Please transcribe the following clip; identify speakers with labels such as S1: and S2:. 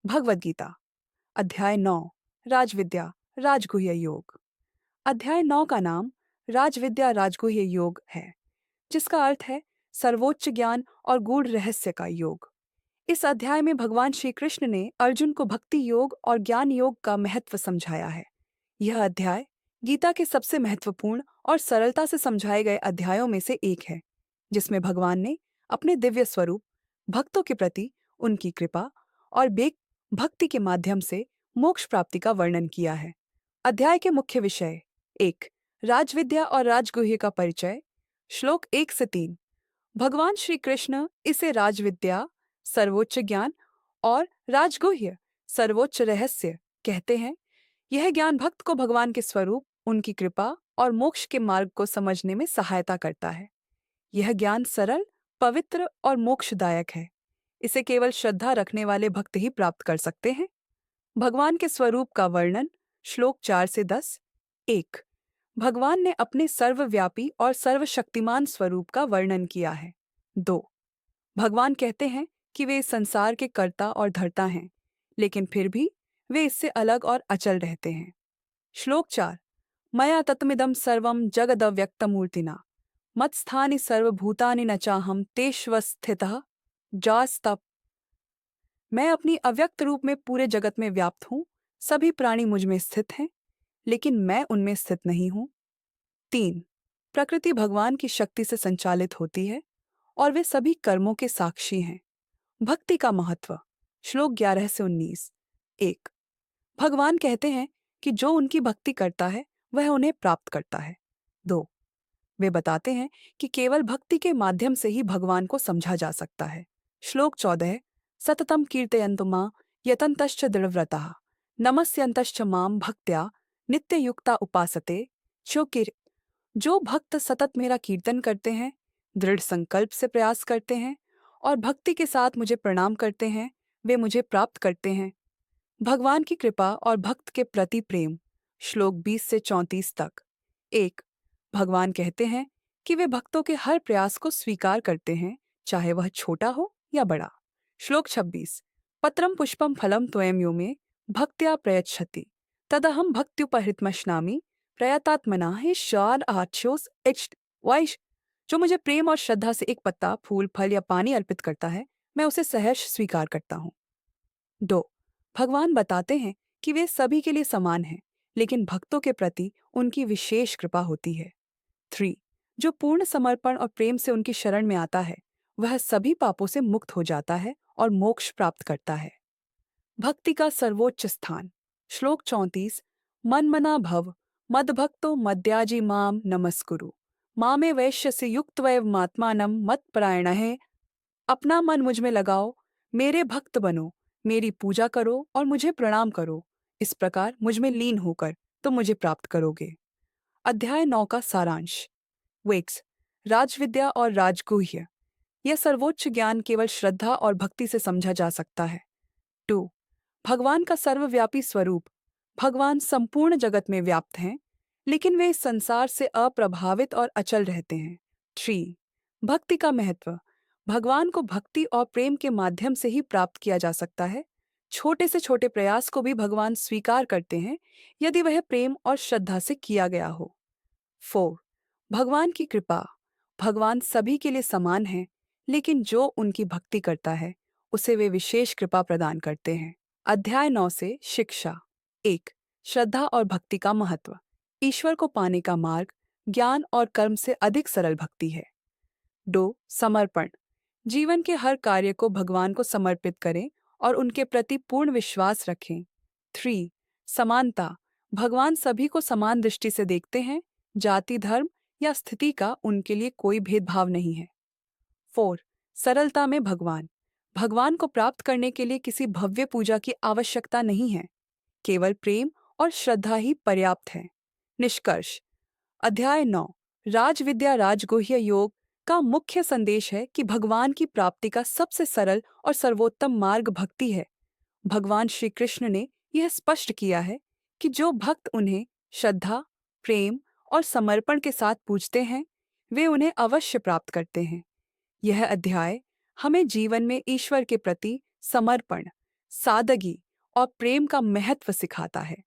S1: भगवद गीता। अध्याय 9। राजविद्या राजगुह्य योग। अध्याय 9 का नाम राजविद्या राजगुह्य योग है, जिसका अर्थ है सर्वोच्च ज्ञान और गूढ़ रहस्य का योग। इस अध्याय में भगवान श्री कृष्ण ने अर्जुन को भक्ति योग और ज्ञान योग का महत्व समझाया है। यह अध्याय गीता के सबसे महत्वपूर्ण और सरलता से समझाए गए अध्यायों में से एक है, जिसमें भगवान ने अपने दिव्य स्वरूप, भक्तों के प्रति उनकी कृपा और भक्ति के माध्यम से मोक्ष प्राप्ति का वर्णन किया है। अध्याय के मुख्य विषय: 1. राजविद्या और राजगुह्य का परिचय। श्लोक 1 से 3। भगवान श्री कृष्ण इसे राजविद्या, सर्वोच्च ज्ञान, और राजगुह्य, सर्वोच्च रहस्य कहते हैं। यह ज्ञान भक्त को भगवान के स्वरूप, उनकी कृपा और मोक्ष के मार्ग को समझने में सहायता करता है। यह ज्ञान सरल, पवित्र और मोक्षदायक है। इसे केवल श्रद्धा रखने वाले भक्त ही प्राप्त कर सकते हैं। भगवान के स्वरूप का वर्णन। श्लोक 4 से 10। 1. भगवान ने अपने सर्वव्यापी और सर्वशक्तिमान स्वरूप का वर्णन किया है। 2. भगवान कहते हैं कि वे इस संसार के कर्ता और धर्ता हैं, लेकिन फिर भी वे इससे अलग और अचल रहते हैं। श्लोक 4. मया तत्मिदं सर्वं जगदव्यक्तमूर्तिना मत्स्थानि सर्वभूतानि न चाहं तेष्वस्थितः जास्तप। मैं अपनी अव्यक्त रूप में पूरे जगत में व्याप्त हूँ। सभी प्राणी मुझ में स्थित हैं, लेकिन मैं उनमें स्थित नहीं हूँ। 3. प्रकृति भगवान की शक्ति से संचालित होती है और वे सभी कर्मों के साक्षी हैं। भक्ति का महत्व। श्लोक 11 से 19। 1. भगवान कहते हैं कि जो उनकी भक्ति करता है वह उन्हें प्राप्त करता है। 2. वे बताते हैं कि केवल भक्ति के माध्यम से ही भगवान को समझा जा सकता है। श्लोक 14. सततम कीर्तयन्तु मां यतन्तश्च दृढ़व्रताः नमस्यन्तश्च मां भक्त्या नित्ययुक्ता उपासते चोकिर। जो भक्त सतत मेरा कीर्तन करते हैं, दृढ़ संकल्प से प्रयास करते हैं और भक्ति के साथ मुझे प्रणाम करते हैं, वे मुझे प्राप्त करते हैं। भगवान की कृपा और भक्त के प्रति प्रेम। श्लोक 20 से 34 तक। 1. भगवान कहते हैं कि वे भक्तों के हर प्रयास को स्वीकार करते हैं, चाहे वह छोटा हो या बड़ा। श्लोक 26. पत्रम पुष्पम फलम त्वयं यो मे भक्त्या प्रयच्छति तदहम भक्त्युपहृतमश्नामि प्रयतात्मना ही शान आच्योस एच वाइश। जो मुझे प्रेम और श्रद्धा से एक पत्ता, फूल, फल या पानी अर्पित करता है, मैं उसे सहर्ष स्वीकार करता हूँ। 2. भगवान बताते हैं कि वे सभी के लिए समान हैं, लेकिन भक्तों के प्रति उनकी विशेष कृपा होती है। 3. जो पूर्ण समर्पण और प्रेम से उनकी शरण में आता है, वह सभी पापों से मुक्त हो जाता है और मोक्ष प्राप्त करता है। भक्ति का सर्वोच्च स्थान। श्लोक 34. मन्मना भव मद्भक्तो मद्याजी माम नमस्कुरु मामे वैश्यसि युक्तवैव मात्मानं मत्परायणः। अपना मन मुझ में लगाओ, मेरे भक्त बनो, मेरी पूजा करो और मुझे प्रणाम करो। इस प्रकार मुझ में लीन होकर तुम मुझे प्राप्त करोगे। अध्याय 9 का सारांश। वेक्स, राजविद्या और राजगुह्य। यह सर्वोच्च ज्ञान केवल श्रद्धा और भक्ति से समझा जा सकता है। 2. भगवान का सर्वव्यापी स्वरूप। भगवान संपूर्ण जगत में व्याप्त हैं, लेकिन वे इस संसार से अप्रभावित और अचल रहते हैं। 3. भक्ति का महत्व। भगवान को भक्ति और प्रेम के माध्यम से ही प्राप्त किया जा सकता है। छोटे से छोटे प्रयास को भी भगवान स्वीकार करते हैं, यदि वह प्रेम और श्रद्धा से किया गया हो। 4. भगवान की कृपा। भगवान सभी के लिए समान हैं, लेकिन जो उनकी भक्ति करता है, उसे वे विशेष कृपा प्रदान करते हैं। अध्याय 9 से शिक्षा। 1. श्रद्धा और भक्ति का महत्व। ईश्वर को पाने का मार्ग ज्ञान और कर्म से अधिक सरल भक्ति है। 2. समर्पण। जीवन के हर कार्य को भगवान को समर्पित करें और उनके प्रति पूर्ण विश्वास रखें। 3. समानता। भगवान सभी को समान दृष्टि से देखते हैं, जाति, धर्म या स्थिति का उनके लिए कोई भेदभाव नहीं है। 4. सरलता में भगवान। भगवान को प्राप्त करने के लिए किसी भव्य पूजा की आवश्यकता नहीं है, केवल प्रेम और श्रद्धा ही पर्याप्त है। निष्कर्ष। अध्याय 9 राजविद्या राजगुह्य योग का मुख्य संदेश है कि भगवान की प्राप्ति का सबसे सरल और सर्वोत्तम मार्ग भक्ति है। भगवान श्री कृष्ण ने यह स्पष्ट किया है कि जो भक्त उन्हें श्रद्धा, प्रेम और समर्पण के साथ पूजते हैं, वे उन्हें अवश्य प्राप्त करते हैं। यह अध्याय हमें जीवन में ईश्वर के प्रति समर्पण, सादगी और प्रेम का महत्व सिखाता है।